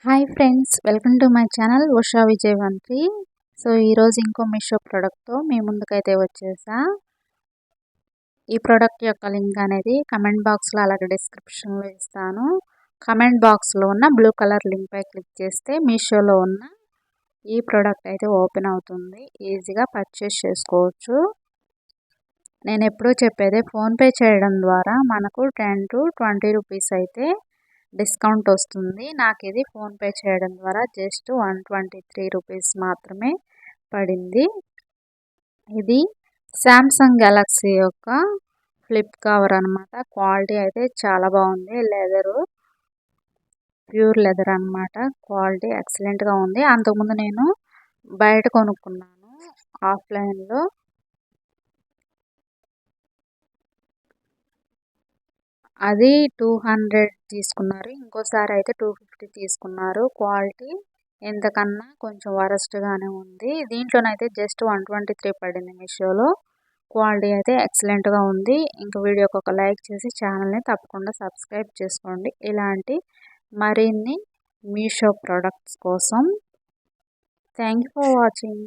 Hi friends, welcome to my channel Usha Vijayavanthi. So ఈరోజు ఇంకో మీషో ప్రోడక్ట్తో మీ ముందుకైతే వచ్చేసా. ఈ ప్రోడక్ట్ యొక్క లింక్ అనేది కమెంట్ బాక్స్లో అలాగే డిస్క్రిప్షన్లో ఇస్తాను. కమెంట్ బాక్స్లో ఉన్న బ్లూ కలర్ లింక్పై క్లిక్ చేస్తే మీషోలో ఉన్న ఈ ప్రోడక్ట్ అయితే ఓపెన్ అవుతుంది. ఈజీగా పర్చేస్ చేసుకోవచ్చు. నేను ఎప్పుడూ చెప్పేదే ఫోన్పే చేయడం ద్వారా మనకు 10 to 20 రూపీస్ అయితే డిస్కౌంట్ వస్తుంది. నాకు ఇది ఫోన్పే చేయడం ద్వారా జస్ట్ 123 రూపీస్ మాత్రమే పడింది. ఇది శాంసంగ్ గెలాక్సీ యొక్క ఫ్లిప్ కవర్ అనమాట. క్వాలిటీ అయితే చాలా బాగుంది. లెదరు ప్యూర్ లెదర్ అనమాట. క్వాలిటీ ఎక్సలెంట్గా ఉంది. అంతకుముందు నేను బయట కొనుక్కున్నాను ఆఫ్లైన్లో. అది 200 తీసుకున్నారు. ఇంకోసారి అయితే 250 తీసుకున్నారు. క్వాలిటీ ఎంతకన్నా కొంచెం వరస్ట్గానే ఉంది. దీంట్లోనైతే జస్ట్ 123 పడింది మీషోలో. క్వాలిటీ అయితే ఎక్సలెంట్గా ఉంది. ఇంకా వీడియోకి ఒక లైక్ చేసి ఛానల్ని తప్పకుండా సబ్స్క్రైబ్ చేసుకోండి ఇలాంటి మరిన్ని మీషో ప్రోడక్ట్స్ కోసం. Thank you for watching.